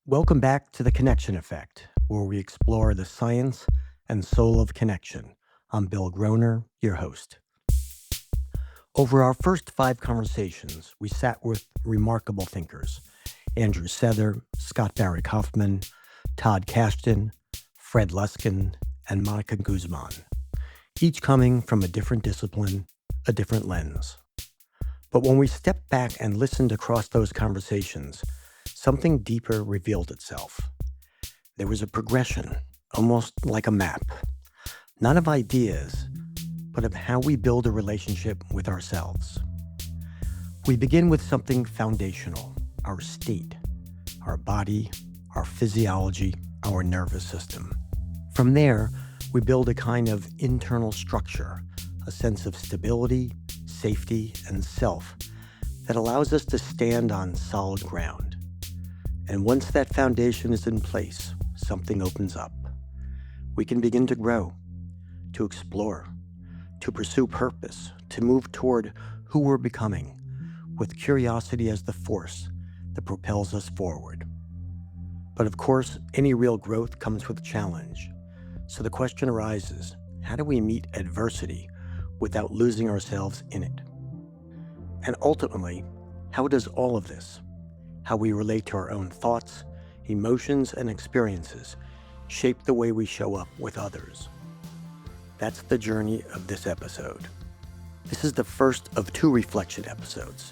Welcome back to The Connection Effect, where we explore the science and soul of connection. I'm Bill Groner, your host. Over our first 5 conversations, we sat with remarkable thinkers: Andrew Sether, Barry Kaufman, Todd Kashdan, Fred Luskin, and Mónica Guzmán, each coming from a different discipline, a different lens. But when we stepped back and listened across those conversations, something deeper revealed itself. There was a progression, almost like a map, not of ideas, but of how we build a relationship with ourselves. We begin with something foundational: our state, our body, our physiology, our nervous system. From there, we build a kind of internal structure, a sense of stability, safety, and self that allows us to stand on solid ground. And once that foundation is in place, something opens up. We can begin to grow, to explore, to pursue purpose, to move toward who we're becoming, with curiosity as the force that propels us forward. But of course, any real growth comes with challenge. So the question arises, how do we meet adversity without losing ourselves in it? And ultimately, how does all of this, how we relate to our own thoughts, emotions, and experiences, shape the way we show up with others? That's the journey of this episode. This is the first of 2 reflection episodes.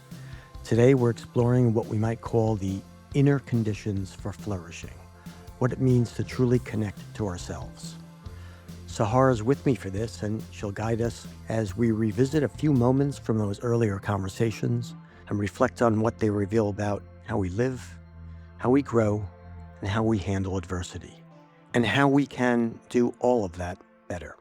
Today, we're exploring what we might call the inner conditions for flourishing, what it means to truly connect to ourselves. Sahar is with me for this, and she'll guide us as we revisit a few moments from those earlier conversations and reflect on what they reveal about how we live, how we grow, and how we handle adversity, and how we can do all of that better.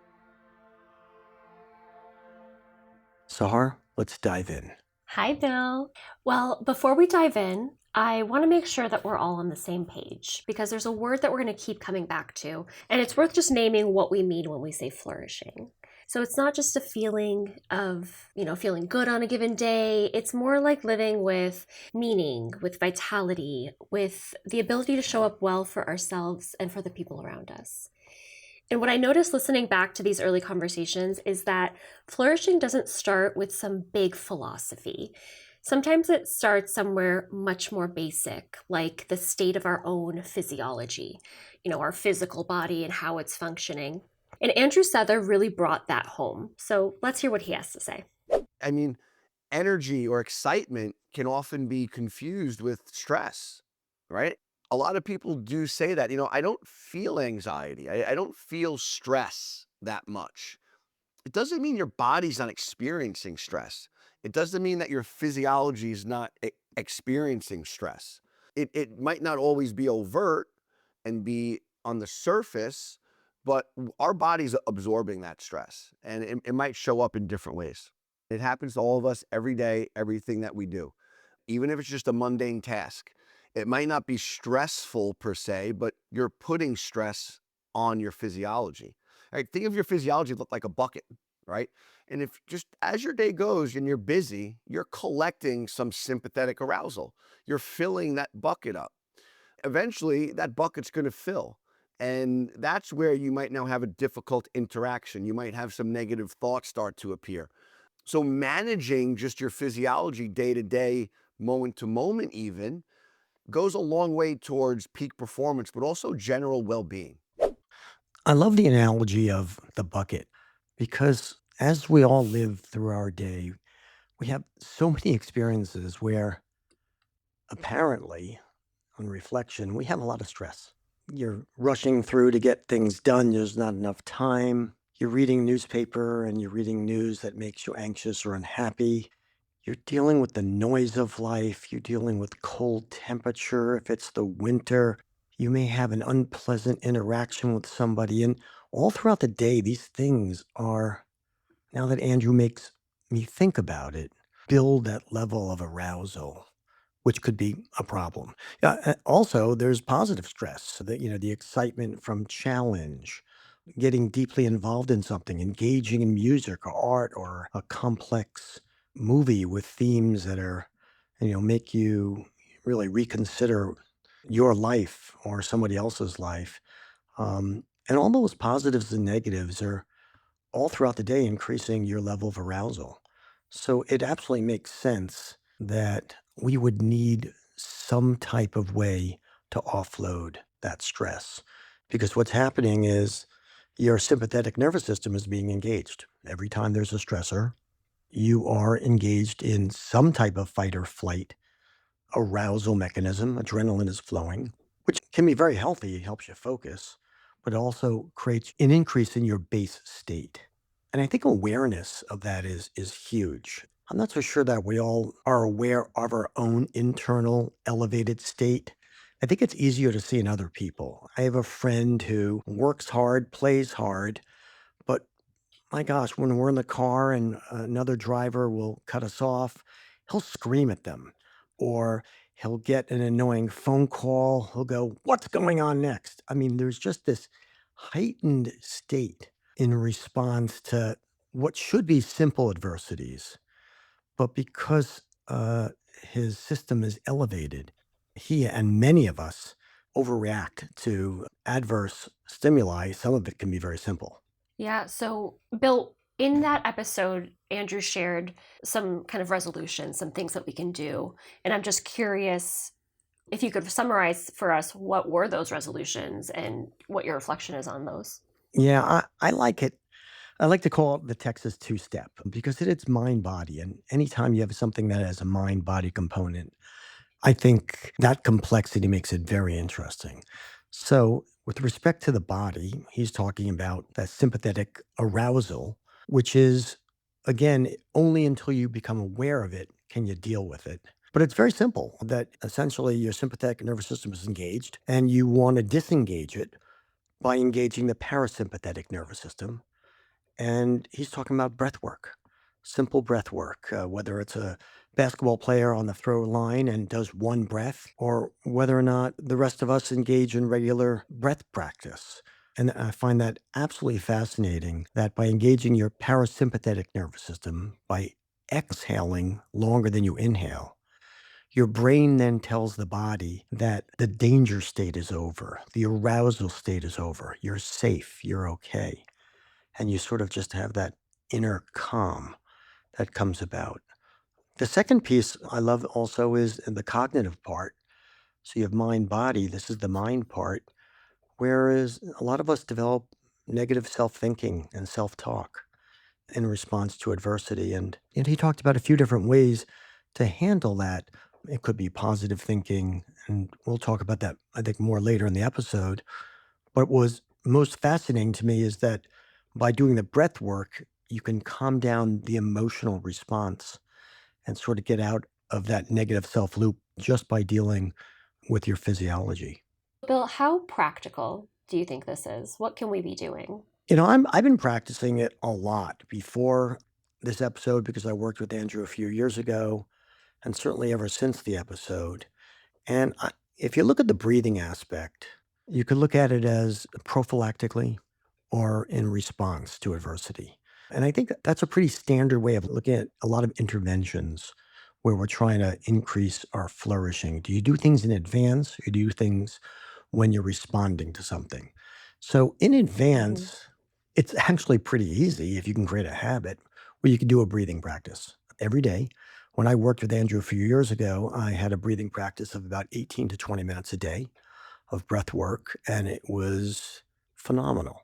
Sahar, let's dive in. Hi, Bill. Well, before we dive in, I want to make sure that we're all on the same page because there's a word that we're going to keep coming back to, and it's worth just naming what we mean when we say flourishing. So it's not just a feeling of, feeling good on a given day. It's more like living with meaning, with vitality, with the ability to show up well for ourselves and for the people around us. And what I noticed listening back to these early conversations is that flourishing doesn't start with some big philosophy. Sometimes it starts somewhere much more basic, like the state of our own physiology, our physical body and how it's functioning. And Andrew Sether really brought that home. So let's hear what he has to say. I mean, energy or excitement can often be confused with stress, right? A lot of people do say that, I don't feel anxiety. I don't feel stress that much. It doesn't mean your body's not experiencing stress. It doesn't mean that your physiology is not experiencing stress. It might not always be overt and be on the surface, but our body's absorbing that stress, and it might show up in different ways. It happens to all of us every day, everything that we do, even if it's just a mundane task. It might not be stressful per se, but you're putting stress on your physiology. Right? Think of your physiology like a bucket, right? And if just as your day goes and you're busy, you're collecting some sympathetic arousal. You're filling that bucket up. Eventually, that bucket's going to fill. And that's where you might now have a difficult interaction. You might have some negative thoughts start to appear. So managing just your physiology day to day, moment to moment even, goes a long way towards peak performance, but also general well-being. I love the analogy of the bucket because as we all live through our day, we have so many experiences where apparently, on reflection, we have a lot of stress. You're rushing through to get things done, there's not enough time. You're reading newspaper and you're reading news that makes you anxious or unhappy. You're dealing with the noise of life. You're dealing with cold temperature. If it's the winter, you may have an unpleasant interaction with somebody. And all throughout the day, these things are, now that Andrew makes me think about it, build that level of arousal, which could be a problem. Also, there's positive stress, so that, the excitement from challenge, getting deeply involved in something, engaging in music or art or a complex movie with themes that are, make you really reconsider your life or somebody else's life. And all those positives and negatives are all throughout the day increasing your level of arousal. So it absolutely makes sense that we would need some type of way to offload that stress. Because what's happening is your sympathetic nervous system is being engaged. Every time there's a stressor, you are engaged in some type of fight or flight arousal mechanism. Adrenaline is flowing, which can be very healthy. It helps you focus, but also creates an increase in your base state. And I think awareness of that is huge. I'm not so sure that we all are aware of our own internal elevated state. I think it's easier to see in other people. I have a friend who works hard, plays hard, but my gosh, when we're in the car and another driver will cut us off, he'll scream at them or he'll get an annoying phone call. He'll go, "What's going on next?" I mean, there's just this heightened state in response to what should be simple adversities. But because his system is elevated, he and many of us overreact to adverse stimuli. Some of it can be very simple. Yeah. So, Bill, in that episode, Andrew shared some kind of resolution, some things that we can do. And I'm just curious if you could summarize for us what were those resolutions and what your reflection is on those. Yeah, I like it. I like to call it the Texas two step because it's mind body. And anytime you have something that has a mind body component, I think that complexity makes it very interesting. So, with respect to the body, he's talking about that sympathetic arousal, which is, again, only until you become aware of it can you deal with it. But it's very simple that essentially your sympathetic nervous system is engaged and you want to disengage it by engaging the parasympathetic nervous system. And he's talking about breath work, simple breath work, whether it's a basketball player on the throw line and does one breath, or whether or not the rest of us engage in regular breath practice. And I find that absolutely fascinating that by engaging your parasympathetic nervous system, by exhaling longer than you inhale, your brain then tells the body that the danger state is over, the arousal state is over, you're safe, you're okay, and you sort of just have that inner calm that comes about. The second piece I love also is the cognitive part. So you have mind body, this is the mind part, whereas a lot of us develop negative self thinking and self talk in response to adversity. And he talked about a few different ways to handle that. It could be positive thinking, and we'll talk about that, I think, more later in the episode. What was most fascinating to me is that by doing the breath work, you can calm down the emotional response and sort of get out of that negative self loop just by dealing with your physiology. Bill, how practical do you think this is? What can we be doing? I've been practicing it a lot before this episode because I worked with Andrew a few years ago, and certainly ever since the episode. And if you look at the breathing aspect, you could look at it as prophylactically or in response to adversity. And I think that's a pretty standard way of looking at a lot of interventions where we're trying to increase our flourishing. Do you do things in advance or do you do things when you're responding to something? So in Mhm. advance, it's actually pretty easy if you can create a habit where you can do a breathing practice every day. When I worked with Andrew a few years ago, I had a breathing practice of about 18 to 20 minutes a day of breath work, and it was phenomenal.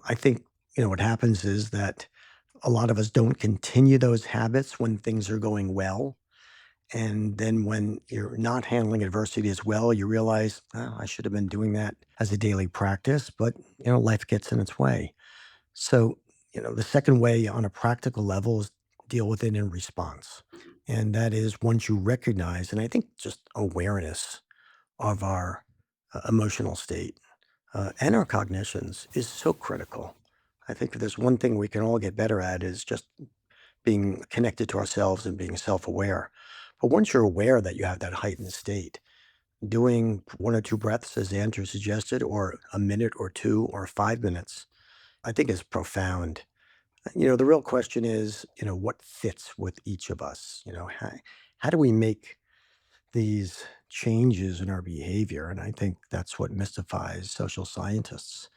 I think, what happens is that a lot of us don't continue those habits when things are going well. And then when you're not handling adversity as well, you realize, oh, I should have been doing that as a daily practice, but, life gets in its way. So, the second way on a practical level is deal with it in response. And that is once you recognize, and I think just awareness of our emotional state and our cognitions is so critical. I think if there's one thing we can all get better at is just being connected to ourselves and being self-aware. But once you're aware that you have that heightened state, doing one or two breaths, as Andrew suggested, or a minute or two or 5 minutes, I think is profound. The real question is, what fits with each of us? How do we make these changes in our behavior. And I think that's what mystifies social scientists.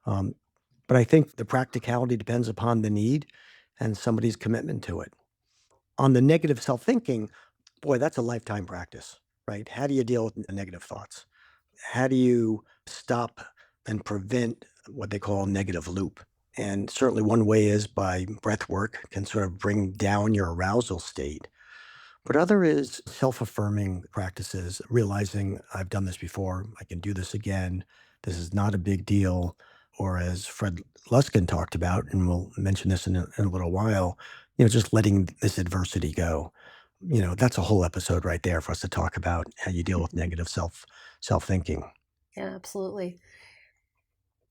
Um, but I think the practicality depends upon the need and somebody's commitment to it. On the negative self thinking, boy, that's a lifetime practice, right? How do you deal with negative thoughts? How do you stop and prevent what they call negative loop? And certainly one way is by breath work can sort of bring down your arousal state. But other is self-affirming practices, realizing I've done this before, I can do this again. This is not a big deal. Or as Fred Luskin talked about, and we'll mention this in a little while, just letting this adversity go. That's a whole episode right there for us to talk about how you deal with negative self-thinking. Yeah, absolutely.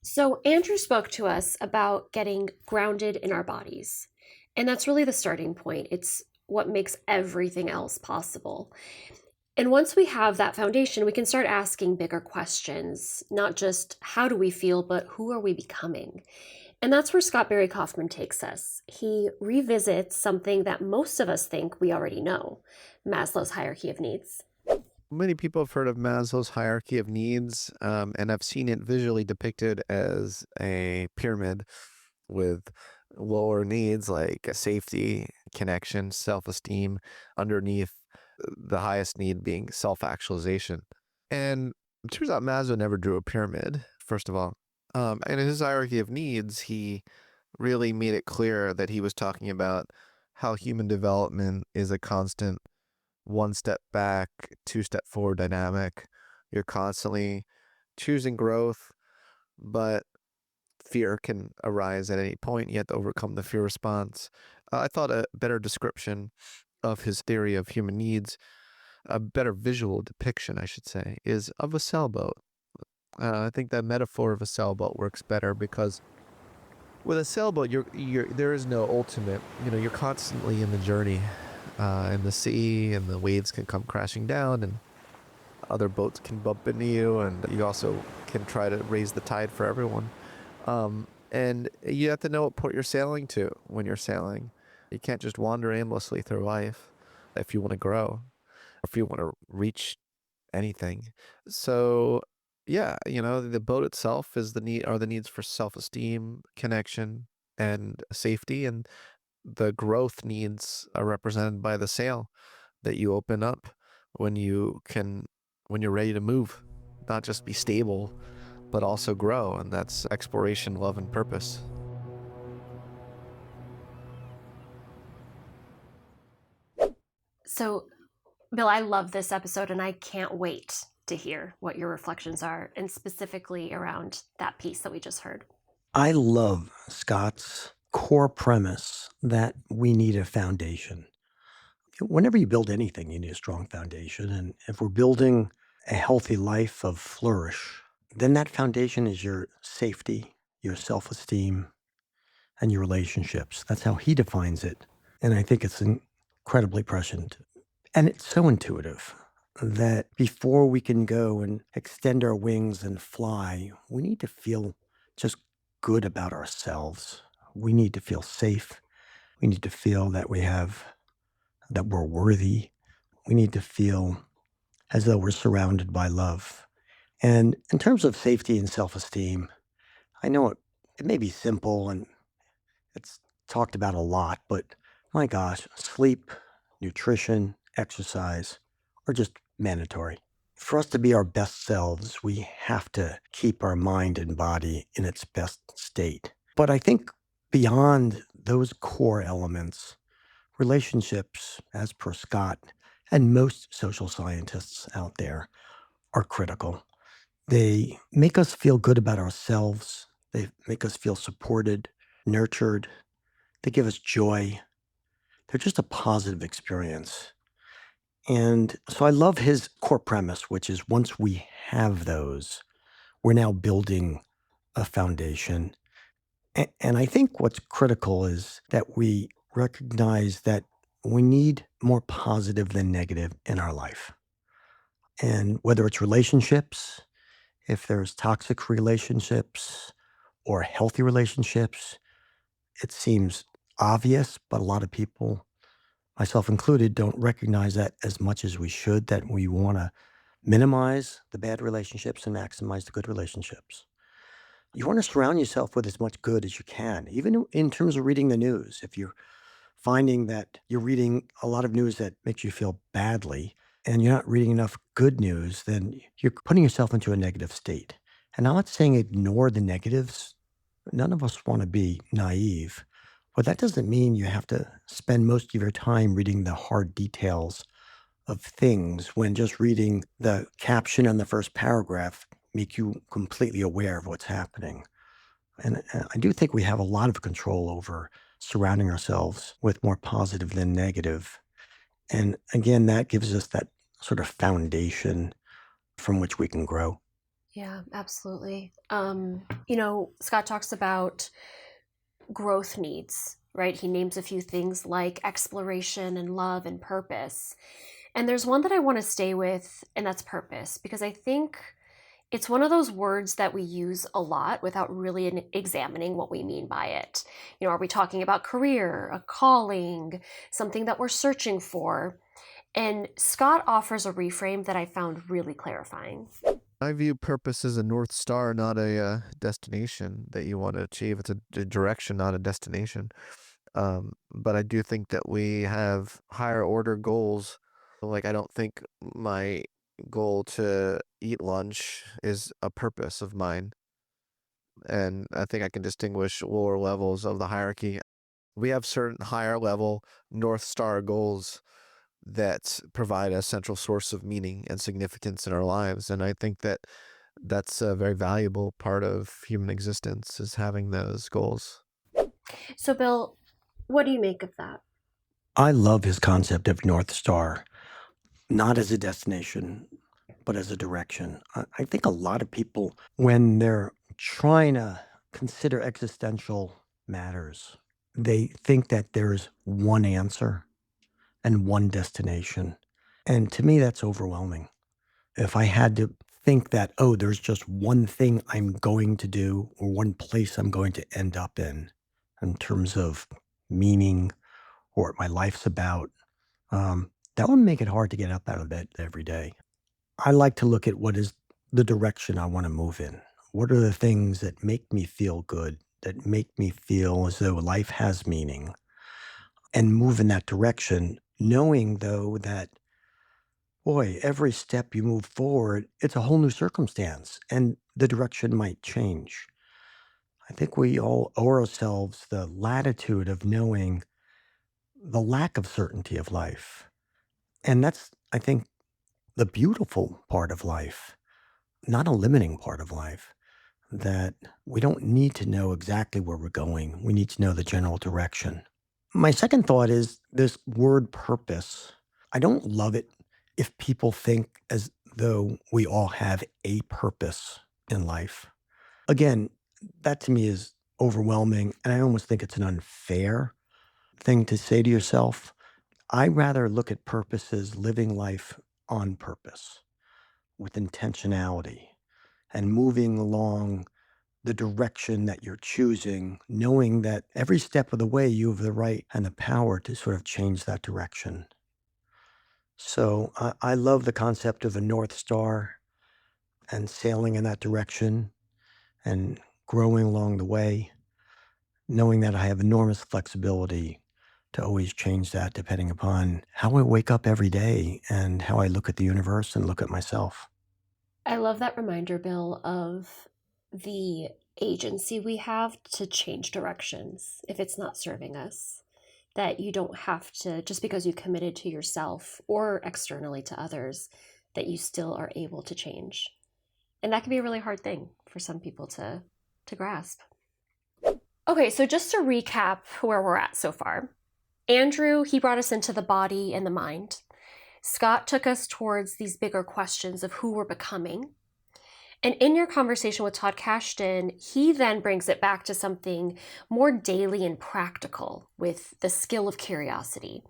So, Andrew spoke to us about getting grounded in our bodies. And that's really the starting point. It's what makes everything else possible. And once we have that foundation, we can start asking bigger questions, not just how do we feel, but who are we becoming? And that's where Barry Kaufman takes us. He revisits something that most of us think we already know, Maslow's hierarchy of needs. Many people have heard of Maslow's hierarchy of needs, and I've seen it visually depicted as a pyramid with lower needs like safety, connection, self-esteem, underneath the highest need being self-actualization. And it turns out Maslow never drew a pyramid, first of all. And in his hierarchy of needs, he really made it clear that he was talking about how human development is a constant one step back, two step forward dynamic. You're constantly choosing growth, but fear can arise at any point. You have to overcome the fear response. I thought a better description of his theory of human needs, a better visual depiction, I should say, is of a sailboat. I think that metaphor of a sailboat works better because with a sailboat, there is no ultimate. You're constantly in the journey, in the sea, and the waves can come crashing down, and other boats can bump into you, and you also can try to raise the tide for everyone. And you have to know what port you're sailing to when you're sailing. You can't just wander aimlessly through life if you want to grow, if you want to reach anything. So yeah, the boat itself are the needs for self-esteem, connection, and safety, and the growth needs are represented by the sail that you open up when you're ready to move, not just be stable, but also grow, and that's exploration, love, and purpose. So, Bill, I love this episode and I can't wait to hear what your reflections are, and specifically around that piece that we just heard. I love Scott's core premise that we need a foundation. Whenever you build anything, you need a strong foundation. And if we're building a healthy life of flourish, then that foundation is your safety, your self esteem, and your relationships. That's how he defines it. And I think it's incredibly prescient. And it's so intuitive that before we can go and extend our wings and fly, we need to feel just good about ourselves. We need to feel safe. We need to feel that that we're worthy. We need to feel as though we're surrounded by love. And in terms of safety and self esteem, I know it may be simple and it's talked about a lot, but my gosh, sleep, nutrition, exercise are just mandatory. For us to be our best selves, we have to keep our mind and body in its best state. But I think beyond those core elements, relationships, as per Scott and most social scientists out there, are critical. They make us feel good about ourselves. They make us feel supported, nurtured. They give us joy. They're just a positive experience. And so I love his core premise, which is once we have those, we're now building a foundation. And I think what's critical is that we recognize that we need more positive than negative in our life. And whether it's relationships, if there's toxic relationships or healthy relationships, it seems obvious, but a lot of people myself included, don't recognize that as much as we should, that we want to minimize the bad relationships and maximize the good relationships. You want to surround yourself with as much good as you can, even in terms of reading the news. If you're finding that you're reading a lot of news that makes you feel badly and you're not reading enough good news, then you're putting yourself into a negative state. And I'm not saying ignore the negatives. None of us want to be naive, but that doesn't mean you have to spend most of your time reading the hard details of things when just reading the caption on the first paragraph make you completely aware of what's happening. And I do think we have a lot of control over surrounding ourselves with more positive than negative. And again, that gives us that sort of foundation from which we can grow. Yeah, absolutely. Scott talks about growth needs, right? He names a few things like exploration and love and purpose. And there's one that I want to stay with, and that's purpose, because I think it's one of those words that we use a lot without really examining what we mean by it. Are we talking about career, a calling, something that we're searching for? And Scott offers a reframe that I found really clarifying. I view purpose as a North Star, not a destination that you want to achieve. It's a direction, not a destination. But I do think that we have higher order goals. Like, I don't think my goal to eat lunch is a purpose of mine. And I think I can distinguish lower levels of the hierarchy. We have certain higher level North Star goals that provide a central source of meaning and significance in our lives. And I think that that's a very valuable part of human existence, is having those goals. So, Bill, what do you make of that? I love his concept of North Star, not as a destination, but as a direction. I think a lot of people, when they're trying to consider existential matters, they think that there's one answer and one destination. And to me, that's overwhelming. If I had to think that, oh, there's just one thing I'm going to do or one place I'm going to end up in terms of meaning or what my life's about, that would make it hard to get up out of bed every day. I like to look at what is the direction I want to move in. What are the things that make me feel good, that make me feel as though life has meaning, and move in that direction, knowing though that, boy, every step you move forward, it's a whole new circumstance and the direction might change. I think we all owe ourselves the latitude of knowing the lack of certainty of life. And that's, I think, the beautiful part of life, not a limiting part of life, that we don't need to know exactly where we're going. We need to know the general direction. My second thought is this word purpose. I don't love it if people think as though we all have a purpose in life. Again, that to me is overwhelming, and I almost think it's an unfair thing to say to yourself. I rather look at purpose as living life on purpose with intentionality and moving along the direction that you're choosing, knowing that every step of the way you have the right and the power to sort of change that direction. So I love the concept of a North Star and sailing in that direction and growing along the way, knowing that I have enormous flexibility to always change that depending upon how I wake up every day and how I look at the universe and look at myself. I love that reminder, Bill, of the agency we have to change directions if it's not serving us. That you don't have to, just because you've committed to yourself or externally to others, that you still are able to change. And that can be a really hard thing for some people to grasp. Okay, so just to recap where we're at so far. Andrew, he brought us into the body and the mind. Scott took us towards these bigger questions of who we're becoming. And in your conversation with Todd Kashdan, he then brings it back to something more daily and practical with the skill of curiosity.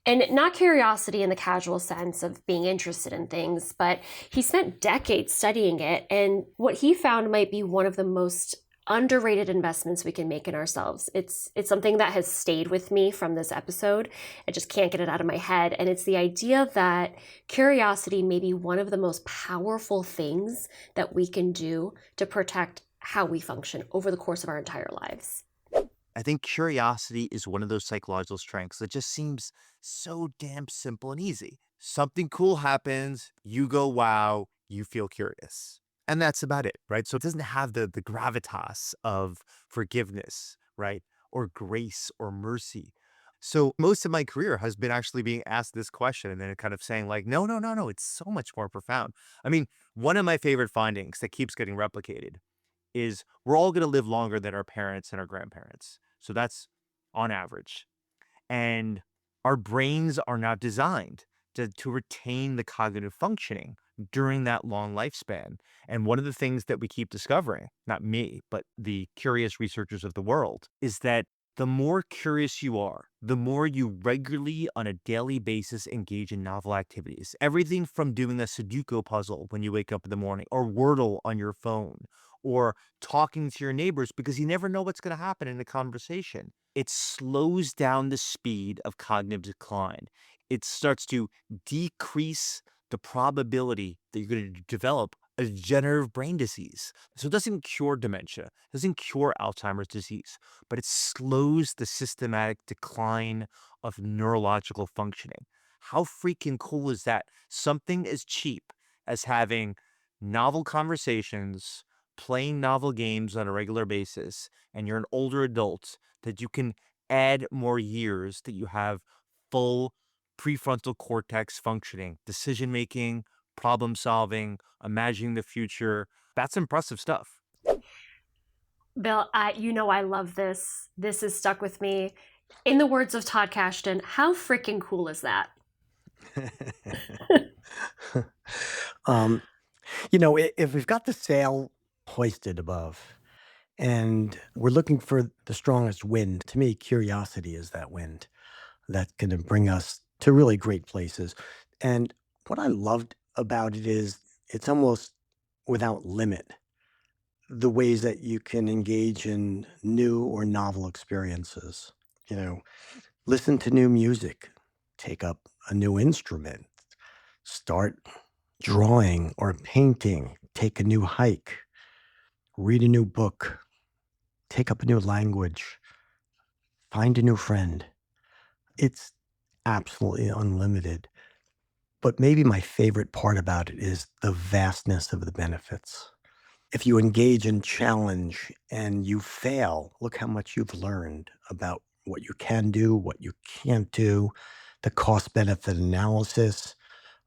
And not curiosity in the casual sense of being interested in things, but he spent decades studying it. And what he found might be one of the most underrated investments we can make in ourselves. It's something that has stayed with me from this episode. I just can't get it out of my head. And it's the idea that curiosity may be one of the most powerful things that we can do to protect how we function over the course of our entire lives. I think curiosity is one of those psychological strengths that just seems so damn simple and easy. Something cool happens, you go, wow, you feel curious. And that's about it, right? So it doesn't have the gravitas of forgiveness, right? Or grace or mercy. So most of my career has been actually being asked this question and then kind of saying like, no, no, no, no, it's so much more profound. I mean, one of my favorite findings that keeps getting replicated is we're all going to live longer than our parents and our grandparents. So that's on average. And our brains are not designed to retain the cognitive functioning during that long lifespan. And one of the things that we keep discovering, not me, but the curious researchers of the world, is that the more curious you are, the more you regularly on a daily basis engage in novel activities. Everything from doing a Sudoku puzzle when you wake up in the morning, or Wordle on your phone, or talking to your neighbors, because you never know what's going to happen in a conversation. It slows down the speed of cognitive decline. It starts to decrease the probability that you're going to develop a degenerative brain disease. So it doesn't cure dementia, it doesn't cure Alzheimer's disease, but it slows the systematic decline of neurological functioning. How freaking cool is that? Something as cheap as having novel conversations, playing novel games on a regular basis, and you're an older adult, that you can add more years that you have full prefrontal cortex functioning, decision making, problem solving, imagining the future. That's impressive stuff. Bill, I love this. This has stuck with me. In the words of Todd Kashdan, how freaking cool is that? If we've got the sail hoisted above and we're looking for the strongest wind, to me, curiosity is that wind that's going to bring us to really great places. And what I loved about it is it's almost without limit the ways that you can engage in new or novel experiences. You know, listen to new music, take up a new instrument, start drawing or painting, take a new hike, read a new book, take up a new language, find a new friend. It's absolutely unlimited. But maybe my favorite part about it is the vastness of the benefits. If you engage in challenge and you fail, look how much you've learned about what you can do, what you can't do, the cost benefit analysis,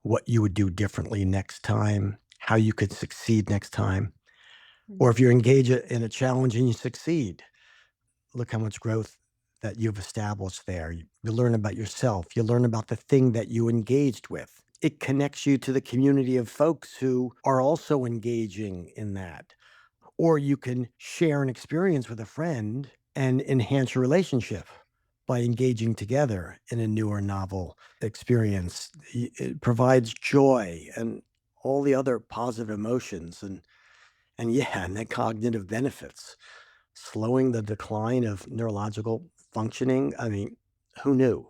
what you would do differently next time, how you could succeed next time. Or if you engage in a challenge and you succeed, look how much growth that you've established there. You learn about yourself. You learn about the thing that you engaged with. It connects you to the community of folks who are also engaging in that. Or you can share an experience with a friend and enhance your relationship by engaging together in a new or novel experience. It provides joy and all the other positive emotions and the cognitive benefits, slowing the decline of neurological functioning. I mean, who knew?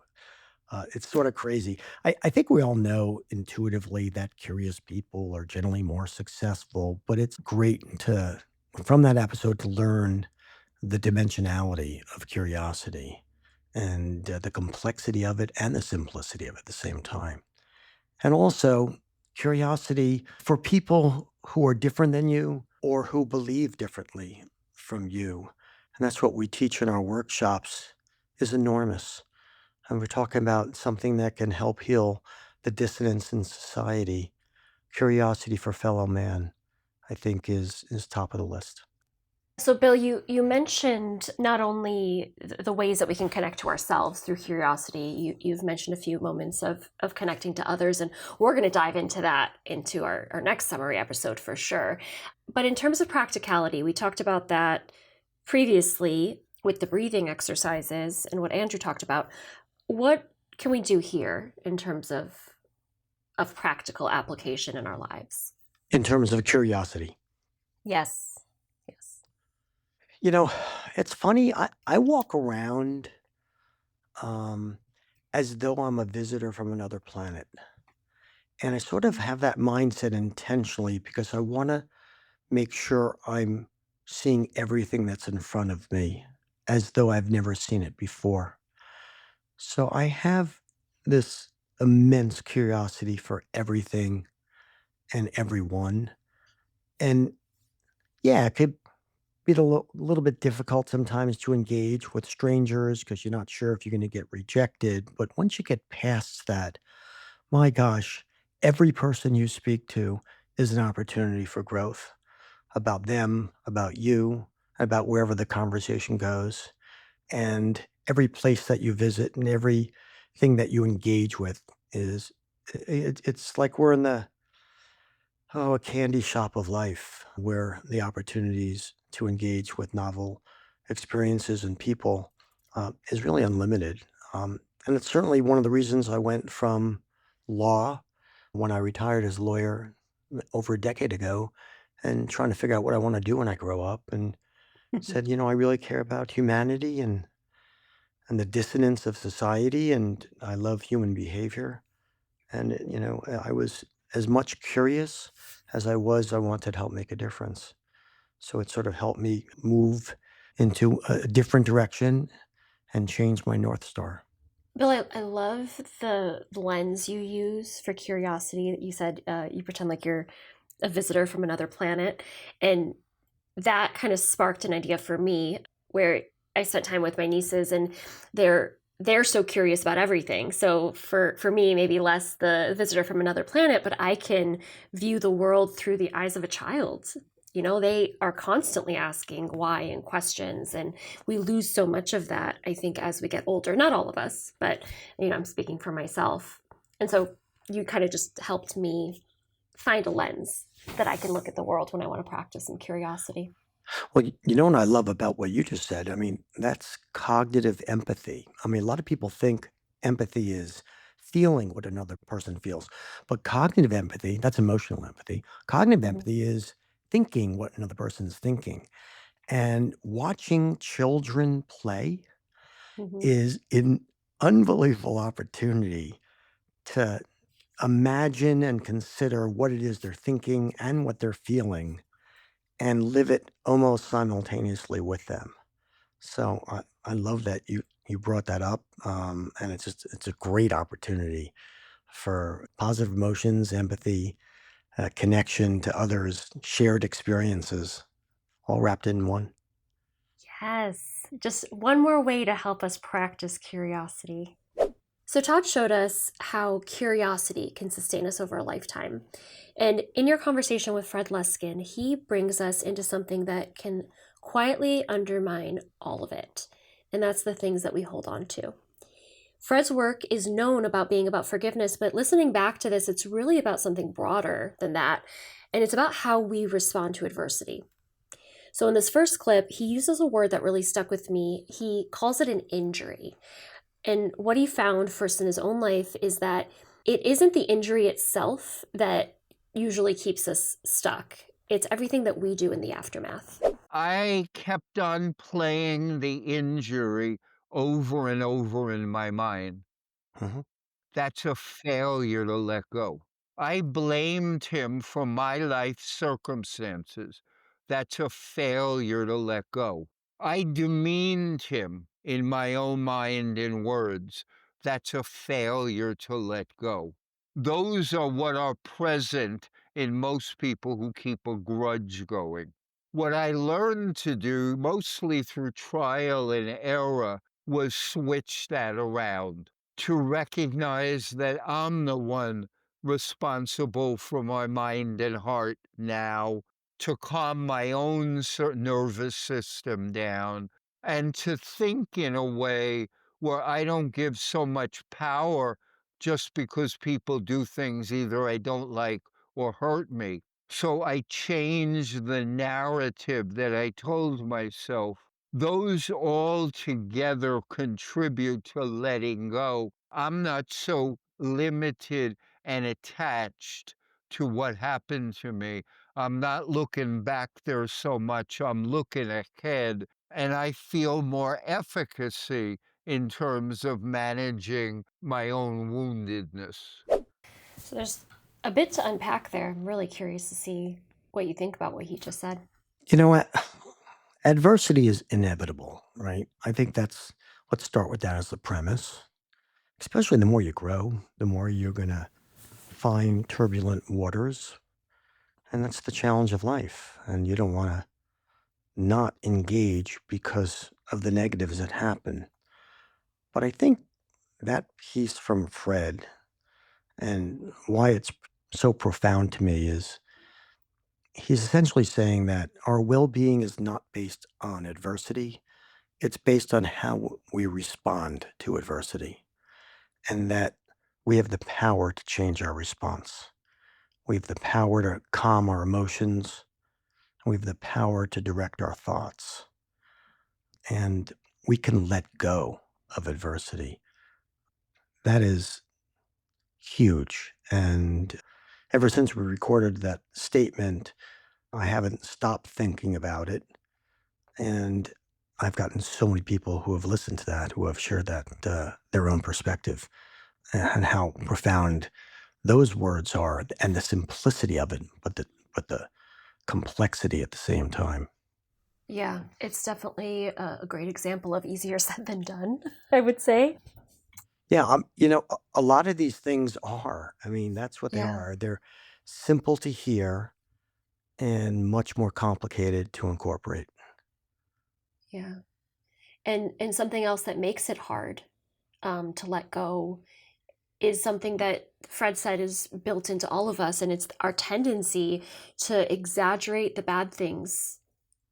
It's sort of crazy. I think we all know intuitively that curious people are generally more successful, but it's great from that episode to learn the dimensionality of curiosity and the complexity of it and the simplicity of it at the same time. And also curiosity for people who are different than you or who believe differently from you. And that's what we teach in our workshops is enormous. And we're talking about something that can help heal the dissonance in society. Curiosity for fellow man, I think, is top of the list. So, Bill, you mentioned not only the ways that we can connect to ourselves through curiosity, you've mentioned a few moments of connecting to others, and we're going to dive into that into our next summary episode for sure. But in terms of practicality, we talked about that previously with the breathing exercises and what Andrew talked about. What can we do here in terms of practical application in our lives? In terms of curiosity. Yes. You know, it's funny. I walk around um, as though I'm a visitor from another planet. And I sort of have that mindset intentionally because I want to make sure I'm seeing everything that's in front of me as though I've never seen it before. So I have this immense curiosity for everything and everyone. And yeah, it could be little bit difficult sometimes to engage with strangers because you're not sure if you're going to get rejected. But once you get past that, my gosh, every person you speak to is an opportunity for growth about them, about you, about wherever the conversation goes. And every place that you visit and everything that you engage with is it's like we're in a candy shop of life where the opportunities to engage with novel experiences and people is really unlimited. And it's certainly one of the reasons I went from law when I retired as a lawyer over a decade ago and trying to figure out what I want to do when I grow up and said, I really care about humanity and the dissonance of society and I love human behavior. And, I was as much curious as I wanted to help make a difference. So it sort of helped me move into a different direction and change my North Star. Bill, I love the lens you use for curiosity. You said you pretend like you're a visitor from another planet. And that kind of sparked an idea for me where I spent time with my nieces and they're so curious about everything. So for me, maybe less the visitor from another planet, but I can view the world through the eyes of a child. They are constantly asking why and questions, and we lose so much of that, I think, as we get older. Not all of us, but I'm speaking for myself. And so you kind of just helped me find a lens that I can look at the world when I want to practice some curiosity. Well, you know what I love about what you just said? I mean, that's cognitive empathy. I mean, a lot of people think empathy is feeling what another person feels, but cognitive empathy, that's emotional empathy. Cognitive Hmm. empathy is thinking what another person's thinking. And watching children play Hmm. is an unbelievable opportunity to imagine and consider what it is they're thinking and what they're feeling and live it almost simultaneously with them. So I love that you brought that up, and it's a great opportunity for positive emotions, empathy, connection to others, shared experiences, all wrapped in one. Yes, just one more way to help us practice curiosity. So, Todd showed us how curiosity can sustain us over a lifetime. And in your conversation with Fred Luskin, he brings us into something that can quietly undermine all of it. And that's the things that we hold on to. Fred's work is known about being about forgiveness, but listening back to this, it's really about something broader than that. And it's about how we respond to adversity. So, in this first clip, he uses a word that really stuck with me. He calls it an injury. And what he found first in his own life is that it isn't the injury itself that usually keeps us stuck, it's everything that we do in the aftermath. I kept on playing the injury over and over in my mind. Mhm. That's a failure to let go. I blamed him for my life circumstances. That's a failure to let go. I demeaned him in my own mind and words. That's a failure to let go. Those are what are present in most people who keep a grudge going. What I learned to do, mostly through trial and error, was switch that around to recognize that I'm the one responsible for my mind and heart now, to calm my own nervous system down, and to think in a way where I don't give so much power just because people do things either I don't like or hurt me. So I changed the narrative that I told myself. Those all together contribute to letting go. I'm not so limited and attached to what happened to me. I'm not looking back there so much, I'm looking ahead, and I feel more efficacy in terms of managing my own woundedness. So there's a bit to unpack there. I'm really curious to see what you think about what he just said. You know what? Adversity is inevitable, right? I think let's start with that as the premise. Especially the more you grow, the more you're going to find turbulent waters. And that's the challenge of life. And you don't want to not engage because of the negatives that happen. But I think that piece from Fred and why it's so profound to me is he's essentially saying that our well being is not based on adversity, it's based on how we respond to adversity, and that we have the power to change our response. We have the power to calm our emotions. We have the power to direct our thoughts. And we can let go of adversity. That is huge. And ever since we recorded that statement, I haven't stopped thinking about it. And I've gotten so many people who have listened to that, who have shared that, their own perspective and how profound those words are and the simplicity of it, but the complexity at the same time. Yeah, it's definitely a great example of easier said than done, I would say. Yeah, a lot of these things are. I mean, that's what they Yeah, are. They're simple to hear and much more complicated to incorporate. yeah. And something else that makes it hard to let go is something that Fred said is built into all of us, and it's our tendency to exaggerate the bad things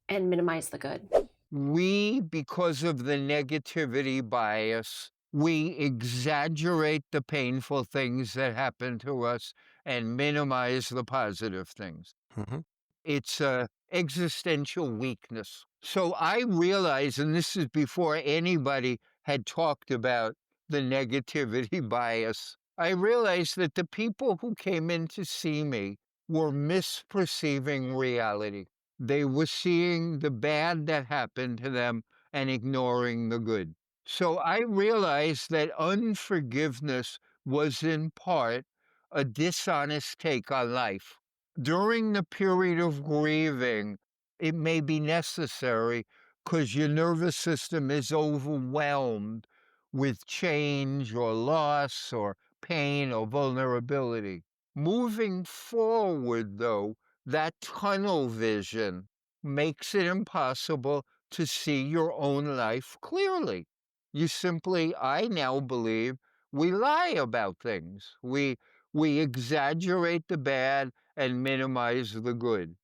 and minimize the good. We, because of the negativity bias, we exaggerate the painful things that happen to us and minimize the positive things. Hmm. It's a existential weakness. So I realize, and this is before anybody had talked about the negativity bias, I realized that the people who came in to see me were misperceiving reality. They were seeing the bad that happened to them and ignoring the good. So I realized that unforgiveness was in part a dishonest take on life. During the period of grieving, it may be necessary because your nervous system is overwhelmed with change or loss or pain or vulnerability. Moving forward, though, that tunnel vision makes it impossible to see your own life clearly. You simply, I now believe, we lie about things. We exaggerate the bad and minimize the good.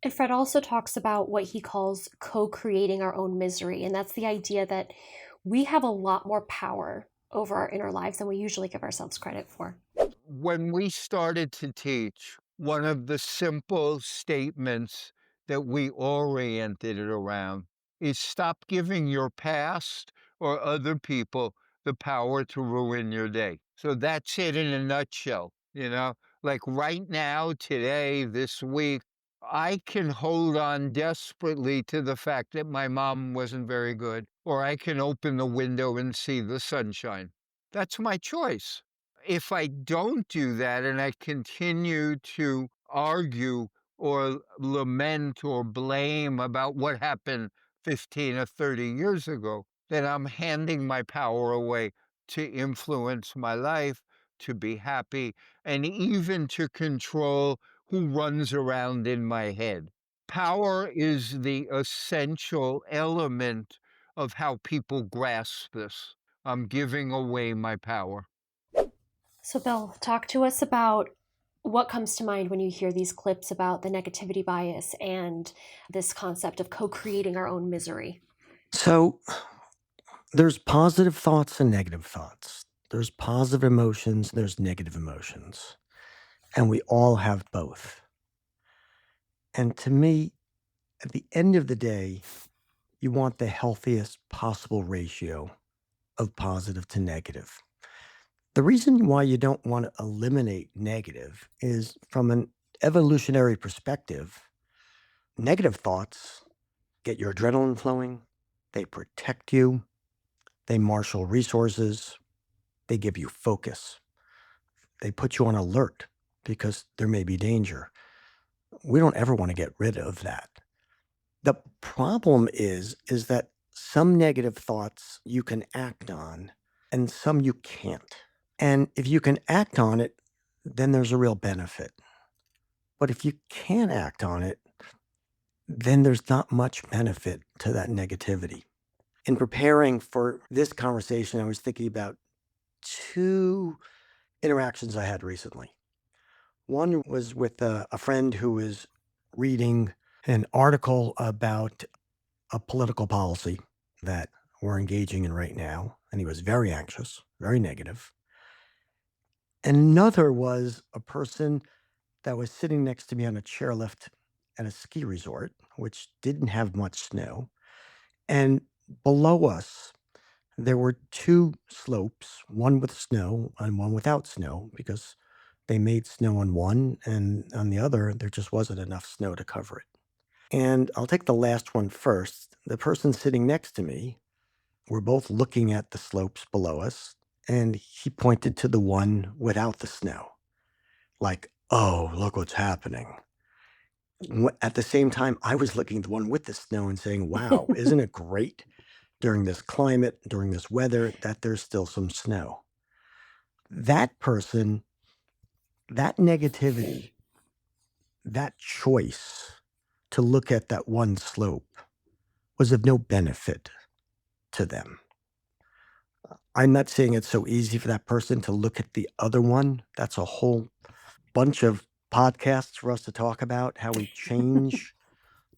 And Fred also talks about what he calls co creating our own misery. And that's the idea that we have a lot more power over our inner lives than we usually give ourselves credit for. When we started to teach, one of the simple statements that we oriented it around is stop giving your past or other people the power to ruin your day. So that's it in a nutshell, like right now, today, this week, I can hold on desperately to the fact that my mom wasn't very good, or I can open the window and see the sunshine. That's my choice. If I don't do that and I continue to argue or lament or blame about what happened 15 or 30 years ago, then I'm handing my power away to influence my life, to be happy, and even to control who runs around in my head. Power is the essential element of how people grasp this. I'm giving away my power. So, Bill, talk to us about what comes to mind when you hear these clips about the negativity bias and this concept of co creating our own misery. So there's positive thoughts and negative thoughts. There's positive emotions, there's negative emotions. And we all have both. And to me, at the end of the day, you want the healthiest possible ratio of positive to negative. The reason why you don't want to eliminate negative is from an evolutionary perspective, negative thoughts get your adrenaline flowing, they protect you, they marshal resources, they give you focus, they put you on alert because there may be danger. We don't ever want to get rid of that. The problem is that some negative thoughts you can act on and some you can't. And if you can act on it, then there's a real benefit. But if you can't act on it, then there's not much benefit to that negativity. In preparing for this conversation, I was thinking about two interactions I had recently. One was with a friend who was reading an article about a political policy that we're engaging in right now, and he was very anxious, very negative. Another was a person that was sitting next to me on a chairlift at a ski resort, which didn't have much snow. And below us, there were two slopes, one with snow and one without snow, because they made snow on one, and on the other, there just wasn't enough snow to cover it. And I'll take the last one first. The person sitting next to me, we're both looking at the slopes below us, and he pointed to the one without the snow, like, oh, look what's happening. At the same time, I was looking at the one with the snow and saying, wow, isn't it great during this climate, during this weather, that there's still some snow? That person, that negativity, that choice to look at that one slope was of no benefit to them. I'm not saying it's so easy for that person to look at the other one. That's a whole bunch of podcasts for us to talk about how we change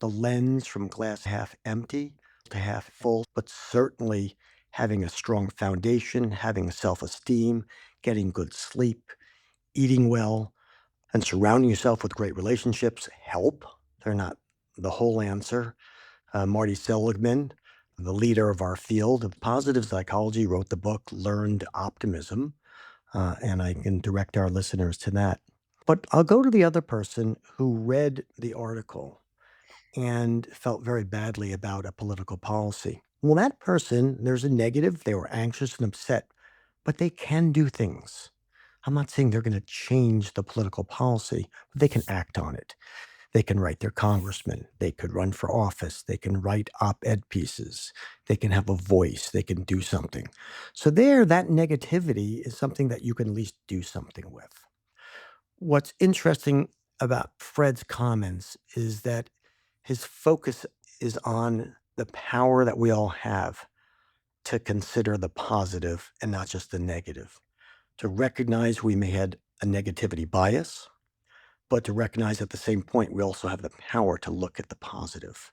the lens from glass half empty to half full, but certainly having a strong foundation, having self-esteem, getting good sleep, eating well, and surrounding yourself with great relationships help. They're not the whole answer. Marty Seligman, the leader of our field of positive psychology, wrote the book Learned Optimism, and I can direct our listeners to that. But I'll go to the other person who read the article and felt very badly about a political policy. Well, that person, there's a negative, they were anxious and upset, but they can do things. I'm not saying they're going to change the political policy, but they can act on it. They can write their congressman. They could run for office. They can write op-ed pieces. They can have a voice. They can do something. So there, that negativity is something that you can at least do something with. What's interesting about Fred's comments is that his focus is on the power that we all have to consider the positive and not just the negative, to recognize we may have a negativity bias, but to recognize at the same point, we also have the power to look at the positive.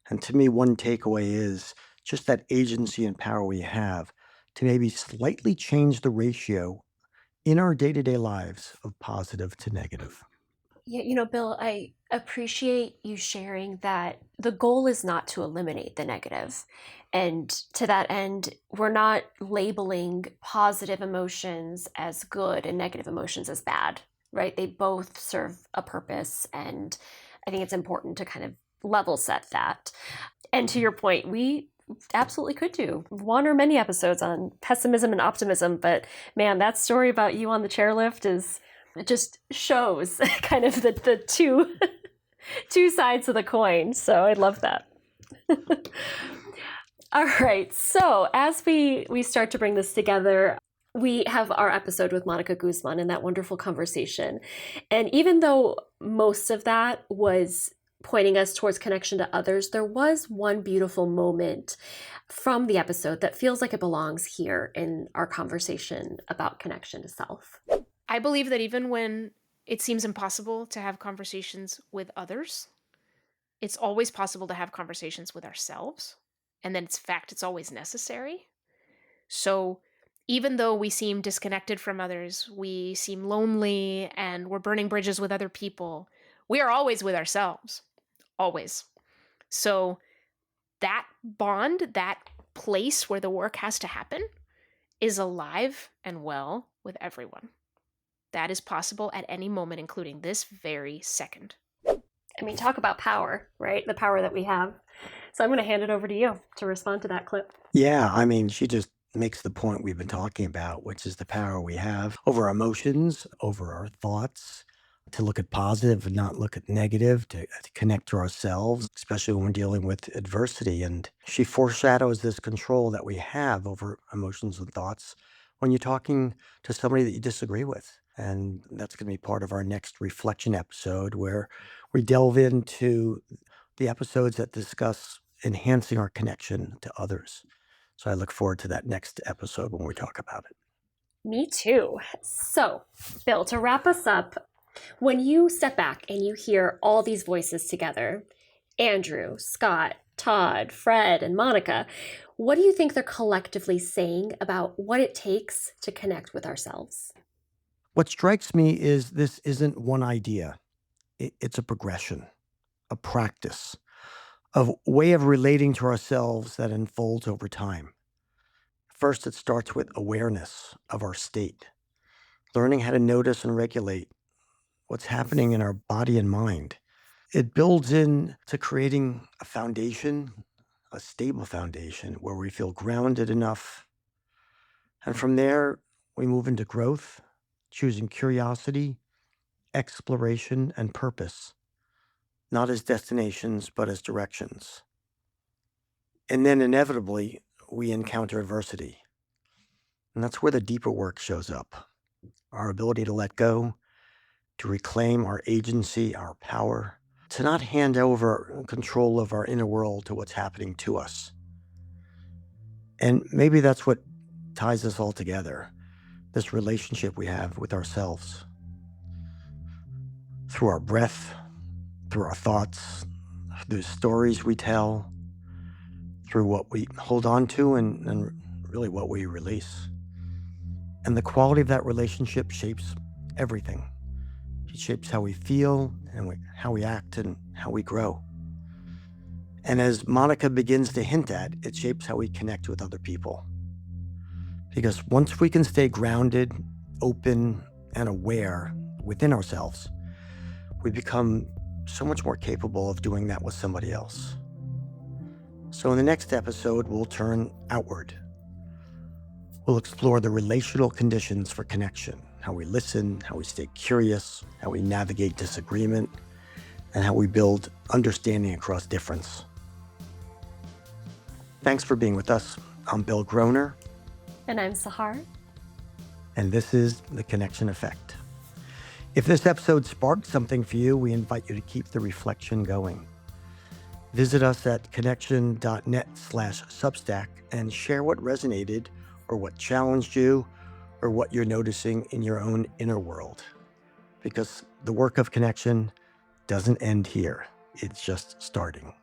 And to me, one takeaway is just that agency and power we have to maybe slightly change the ratio in our day-to-day lives of positive to negative. Yeah, Bill, I appreciate you sharing that the goal is not to eliminate the negative. And to that end, we're not labeling positive emotions as good and negative emotions as bad, right? They both serve a purpose. And I think it's important to kind of level set that. And to your point, we absolutely could do one or many episodes on pessimism and optimism. But man, that story about you on the chairlift it just shows kind of the two sides of the coin. So I love that. All right. So as we start to bring this together, we have our episode with Mónica Guzmán and that wonderful conversation. And even though most of that was pointing us towards connection to others, there was one beautiful moment from the episode that feels like it belongs here in our conversation about connection to self. I believe that even when it seems impossible to have conversations with others, it's always possible to have conversations with ourselves. And then, in fact, it's always necessary. So even though we seem disconnected from others, we seem lonely, and we're burning bridges with other people, we are always with ourselves. Always. So that bond, that place where the work has to happen, is alive and well with everyone. That is possible at any moment, including this very second. I mean, talk about power, right? The power that we have. So I'm going to hand it over to you to respond to that clip. Yeah, I mean, she just makes the point we've been talking about, which is the power we have over our emotions, over our thoughts, to look at positive and not look at negative, to connect to ourselves, especially when we're dealing with adversity. And she foreshadows this control that we have over emotions and thoughts when you're talking to somebody that you disagree with. And that's going to be part of our next reflection episode, where we delve into the episodes that discuss enhancing our connection to others. So I look forward to that next episode when we talk about it. Me too. So, Bill, to wrap us up, when you step back and you hear all these voices together, Andrew, Scott, Todd, Fred, and Mónica, what do you think they're collectively saying about what it takes to connect with ourselves? What strikes me is this isn't one idea. It's a progression, a practice, a way of relating to ourselves that unfolds over time. First, it starts with awareness of our state, learning how to notice and regulate what's happening in our body and mind. It builds into creating a foundation, a stable foundation where we feel grounded enough. And from there, we move into growth, choosing curiosity, exploration, and purpose, not as destinations, but as directions. And then inevitably, we encounter adversity. And that's where the deeper work shows up. Our ability to let go, to reclaim our agency, our power, to not hand over control of our inner world to what's happening to us. And maybe that's what ties us all together, this relationship we have with ourselves. Through our breath, through our thoughts, through the stories we tell, through what we hold on to and really what we release. And the quality of that relationship shapes everything. It shapes how we feel and how we act and how we grow. And as Mónica begins to hint at, it shapes how we connect with other people. Because once we can stay grounded, open, and aware within ourselves, we become so much more capable of doing that with somebody else. So in the next episode, we'll turn outward. We'll explore the relational conditions for connection, how we listen, how we stay curious, how we navigate disagreement, and how we build understanding across difference. Thanks for being with us. I'm Bill Groner. And I'm Sahar. And this is The Connection Effect. If this episode sparked something for you, we invite you to keep the reflection going. Visit us at connection.net/Substack and share what resonated or what challenged you or what you're noticing in your own inner world. Because the work of connection doesn't end here. It's just starting.